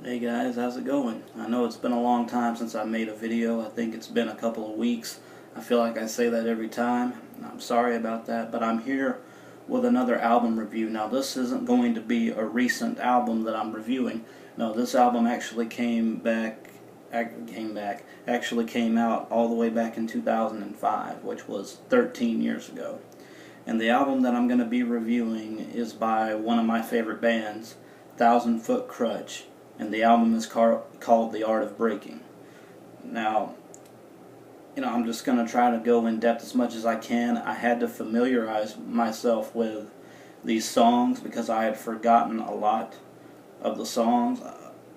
Hey guys, how's it going? I know it's been a long time since I made a video. I think it's been a couple of weeks. I feel like I say that every time. I'm sorry about that, but I'm here with another album review. Now, this isn't going to be a recent album that I'm reviewing. No, this album actually actually came out all the way back in 2005, which was 13 years ago. And the album that I'm going to be reviewing is by one of my favorite bands, Krutch, and the album is called The Art of Breaking. Now, I'm just going to try to go in depth as much as I can. I had to familiarize myself with these songs because I had forgotten a lot of the songs.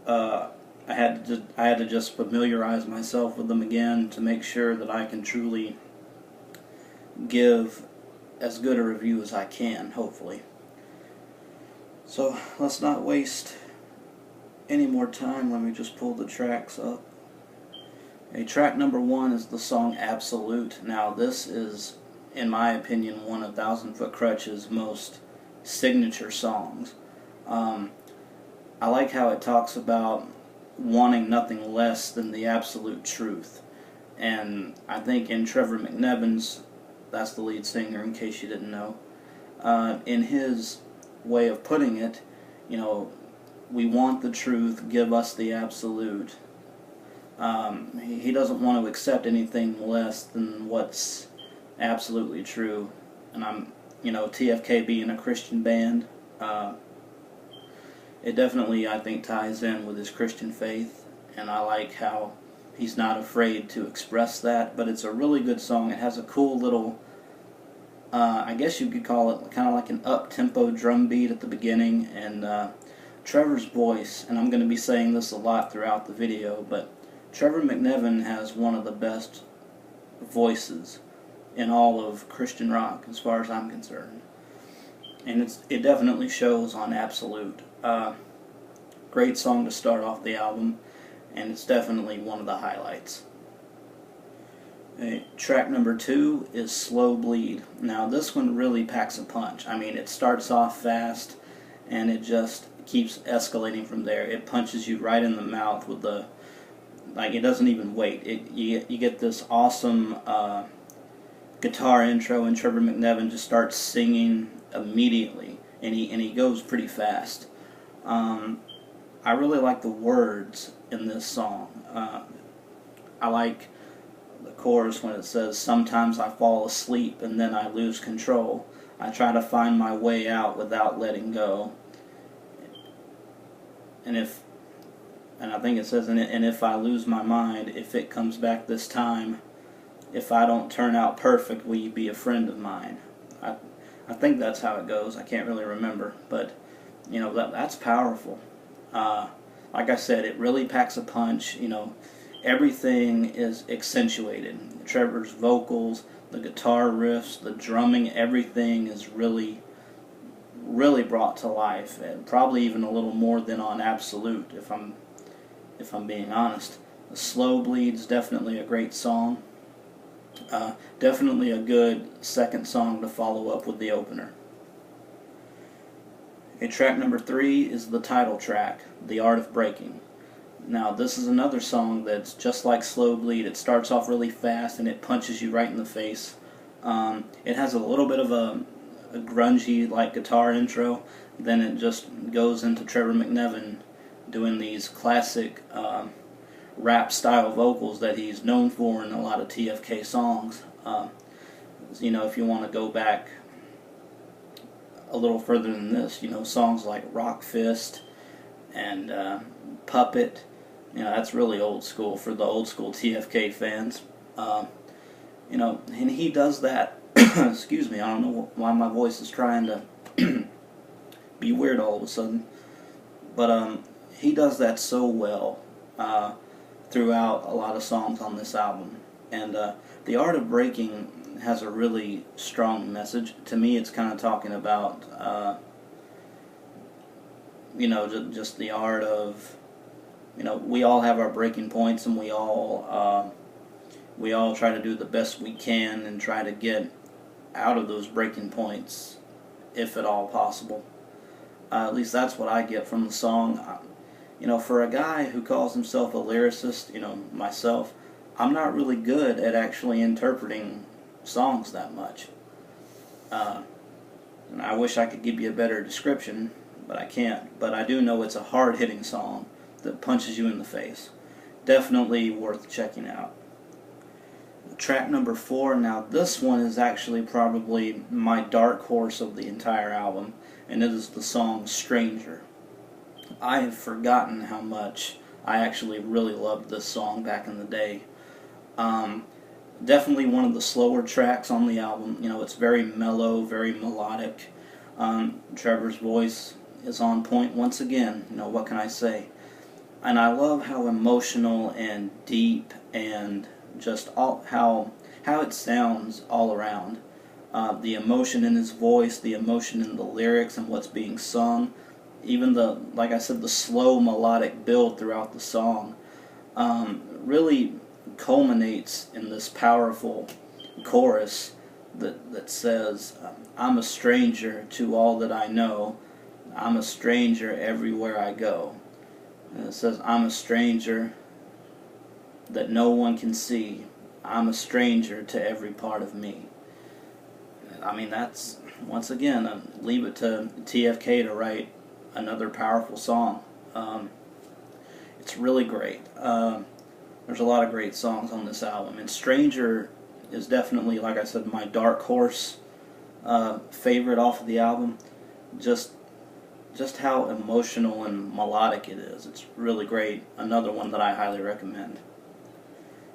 I had to just familiarize myself with them again to make sure that I can truly give as good a review as I can, hopefully. So let's not waste any more time. Let me just pull the tracks up. Track number 1 is the song Absolute. Now this is, in my opinion, one of Thousand Foot Krutch's most signature songs. I like how it talks about wanting nothing less than the absolute truth. And I think in Trevor McNevins, that's the lead singer in case you didn't know, in his way of putting it, we want the truth, give us the absolute. He doesn't want to accept anything less than what's absolutely true. And TFK being a Christian band, it definitely, I think, ties in with his Christian faith. And I like how he's not afraid to express that. But it's a really good song. It has a cool little, I guess you could call it kind of like an up-tempo drum beat at the beginning. And Trevor's voice, and I'm going to be saying this a lot throughout the video, but Trevor McNevin has one of the best voices in all of Christian rock, as far as I'm concerned. And it definitely shows on Absolute. Great song to start off the album, and it's definitely one of the highlights. Track number 2 is Slow Bleed. Now this one really packs a punch. I mean, it starts off fast, and it just keeps escalating from there. It punches you right in the mouth with it doesn't even wait. You get this awesome guitar intro, and Trevor McNevin just starts singing immediately, and he goes pretty fast. I really like the words in this song. I like the chorus when it says, "Sometimes I fall asleep and then I lose control. I try to find my way out without letting go. And I think it says, and if I lose my mind, if it comes back this time, if I don't turn out perfect, will you be a friend of mine?" I think that's how it goes. I can't really remember, but that's powerful. Like I said, it really packs a punch. Everything is accentuated. Trevor's vocals, the guitar riffs, the drumming, everything is really brought to life, and probably even a little more than on Absolute, if I'm being honest. The Slow Bleed's definitely a great song. Definitely a good second song to follow up with the opener. Track number 3 is the title track, The Art of Breaking. Now this is another song that's just like Slow Bleed. It starts off really fast and it punches you right in the face. It has a little bit of a grungy like guitar intro, then it just goes into Trevor McNevin doing these classic rap style vocals that he's known for in a lot of TFK songs. If you want to go back a little further than this, songs like Rock Fist and Puppet, that's really old school for the old school TFK fans. And he does that. Excuse me, I don't know why my voice is trying to be weird all of a sudden. But he does that so well throughout a lot of songs on this album. And The Art of Breaking has a really strong message. To me, it's kind of talking about, just the art of, we all have our breaking points, and we all try to do the best we can and try to get out of those breaking points, if at all possible. At least that's what I get from the song. You know, for a guy who calls himself a lyricist, you know, myself, I'm not really good at actually interpreting songs that much. And I wish I could give you a better description, but I can't. But I do know it's a hard-hitting song that punches you in the face. Definitely worth checking out. Track number 4, now this one is actually probably my dark horse of the entire album, and it is the song Stranger. I have forgotten how much I actually really loved this song back in the day. Definitely one of the slower tracks on the album. You know, it's very mellow, very melodic. Trevor's voice is on point once again. You know, what can I say? And I love how emotional and deep and just how it sounds all around. The emotion in his voice, the emotion in the lyrics and what's being sung, even the, like I said, the slow melodic build throughout the song really culminates in this powerful chorus that says, I'm a stranger to all that I know, I'm a stranger everywhere I go. And it says, I'm a stranger that no one can see, I'm a stranger to every part of me. I mean, that's, once again, leave it to TFK to write another powerful song. It's really great. There's a lot of great songs on this album, and Stranger is definitely, like I said, my dark horse favorite off of the album. Just how emotional and melodic it is. It's really great. Another one that I highly recommend.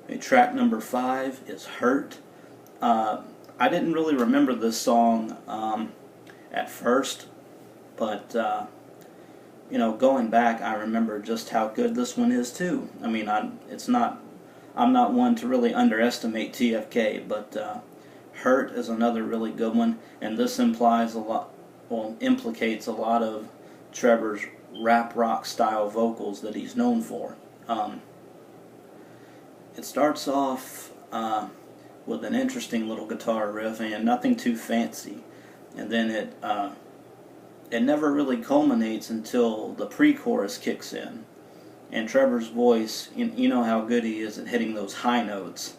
Okay, track number 5 is Hurt. I didn't really remember this song at first, but you know, going back, I remember just how good this one is too. I mean, I'm not one to really underestimate TFK, but Hurt is another really good one, and this implies a lot, well, implicates a lot of Trevor's rap rock style vocals that he's known for. It starts off with an interesting little guitar riff and nothing too fancy, and then it never really culminates until the pre-chorus kicks in, and Trevor's voice, you know how good he is at hitting those high notes.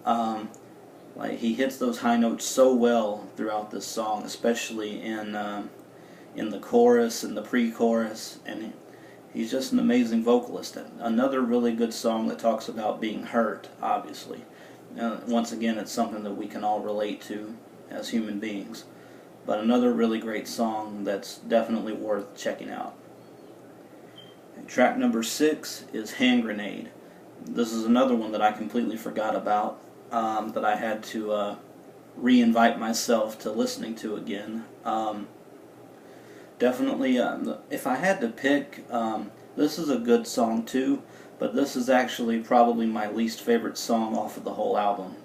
Like, he hits those high notes so well throughout this song, especially in the chorus and the pre-chorus, and he's just an amazing vocalist. Another really good song that talks about being hurt, obviously. Once again, it's something that we can all relate to as human beings. But another really great song that's definitely worth checking out. And track number 6 is Hand Grenade. This is another one that I completely forgot about, that I had to re-invite myself to listening to again. Definitely, if I had to pick, this is a good song too, but this is actually probably my least favorite song off of the whole album.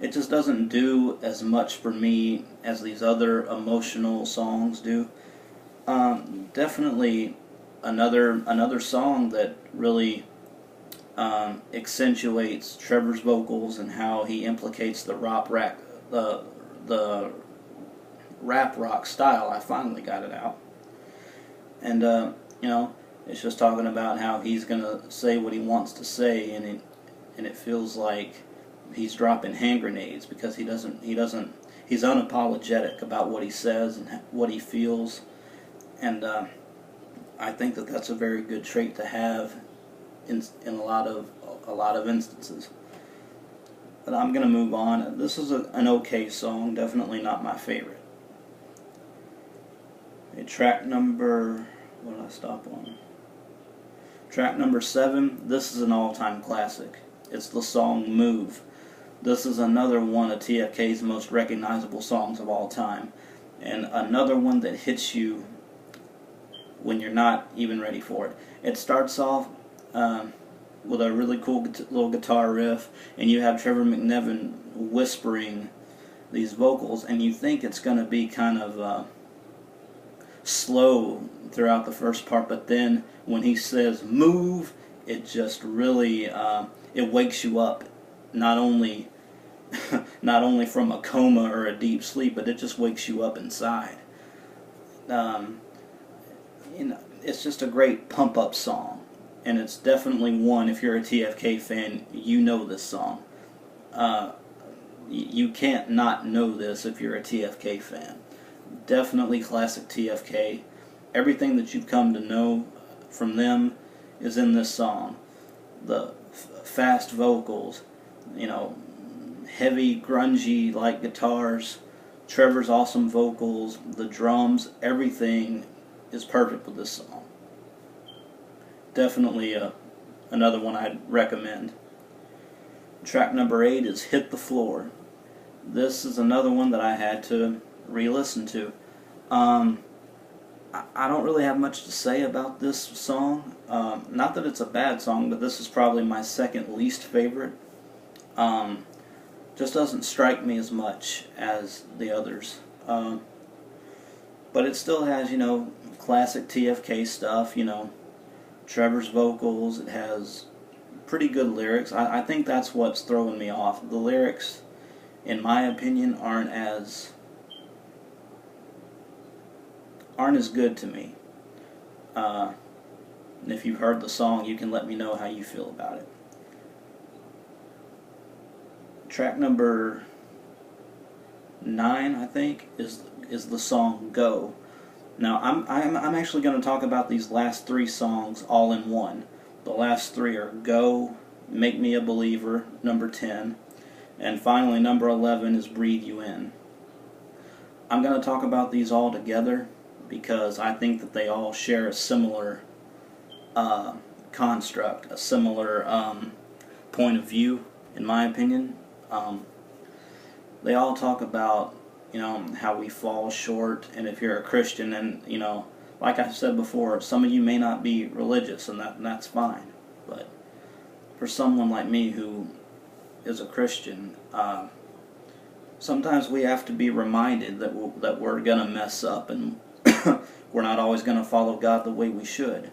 It just doesn't do as much for me as these other emotional songs do. Definitely another song that really accentuates Trevor's vocals and how he implicates the rap rock style. I finally got it out. And you know, it's just talking about how he's gonna say what he wants to say, and it feels like he's dropping hand grenades because he's unapologetic about what he says and what he feels, and I think that that's a very good trait to have in a lot of instances. But I'm gonna move on. This is an okay song, definitely not my favorite. Okay, track number, what did I stop on? Track number 7. This is an all-time classic. It's the song Move. This is another one of TFK's most recognizable songs of all time, and another one that hits you when you're not even ready for it. It starts off with a really cool little guitar riff, and you have Trevor McNevin whispering these vocals, and you think it's going to be kind of slow throughout the first part, but then when he says move, it just really it wakes you up, not only from a coma or a deep sleep, but it just wakes you up inside. You know, it's just a great pump up song, and it's definitely one, if you're a TFK fan, you know this song. You can't not know this if you're a TFK fan. Definitely classic TFK. Everything that you've come to know from them is in this song. The fast vocals, you know, heavy, grungy like guitars, Trevor's awesome vocals, the drums, everything is perfect with this song. Definitely another one I'd recommend. Track number 8 is Hit the Floor. This is another one that I had to re-listen to. I don't really have much to say about this song. Not that it's a bad song, but this is probably my second least favorite. Just doesn't strike me as much as the others. But it still has, you know, classic TFK stuff, you know, Trevor's vocals. It has pretty good lyrics. I think that's what's throwing me off. The lyrics, in my opinion, aren't as good to me. And if you've heard the song, you can let me know how you feel about it. Track number 9, I think, is the song Go. Now, I'm actually going to talk about these last 3 songs all in one. The last 3 are Go, Make Me a Believer, number 10, and finally number 11 is Breathe You In. I'm going to talk about these all together because I think that they all share a similar construct, a similar point of view, in my opinion. They all talk about, you know, how we fall short, and if you're a Christian, and, you know, like I said before, some of you may not be religious, and that's fine. But for someone like me who is a Christian, sometimes we have to be reminded that we're going to mess up, and we're not always going to follow God the way we should.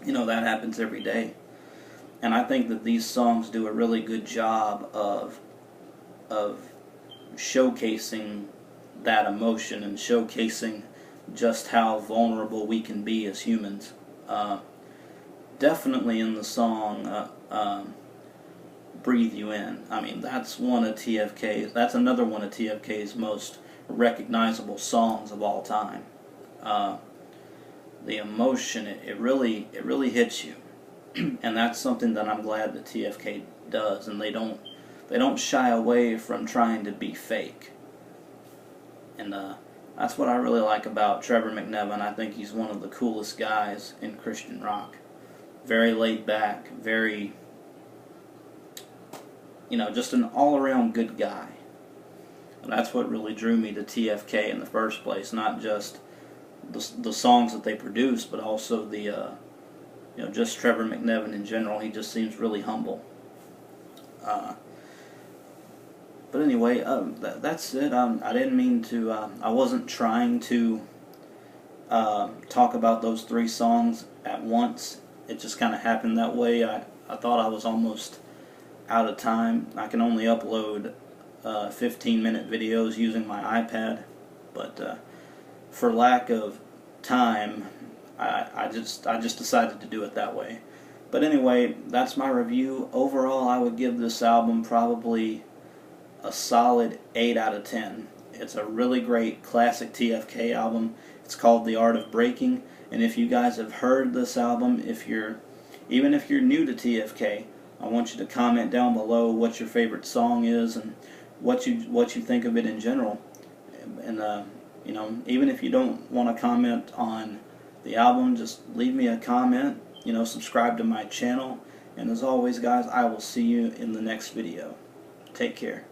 You know, that happens every day. And I think that these songs do a really good job of showcasing that emotion and showcasing just how vulnerable we can be as humans. Definitely in the song Breathe You In. I mean, that's another one of TFK's most recognizable songs of all time. The emotion, it really hits you. And that's something that I'm glad that TFK does, and they don't shy away from trying to be fake. And that's what I really like about Trevor McNevin. I think he's one of the coolest guys in Christian rock. Very laid back, very, you know, just an all-around good guy. And that's what really drew me to TFK in the first place, not just the songs that they produce, but also the you know, just Trevor McNevin in general. He just seems really humble. But anyway, that's it. I didn't mean to, I wasn't trying to talk about those 3 songs at once. It just kind of happened that way. I thought I was almost out of time. I can only upload 15-minute videos using my iPad, but for lack of time, I just decided to do it that way. But anyway, that's my review. Overall, I would give this album probably a solid 8 out of 10. It's a really great classic TFK album. It's called The Art of Breaking, and if you guys have heard this album, even if you're new to TFK, I want you to comment down below what your favorite song is and what you think of it in general. And you know, even if you don't want to comment on the album, just leave me a comment, you know, subscribe to my channel, and as always guys, I will see you in the next video. Take care.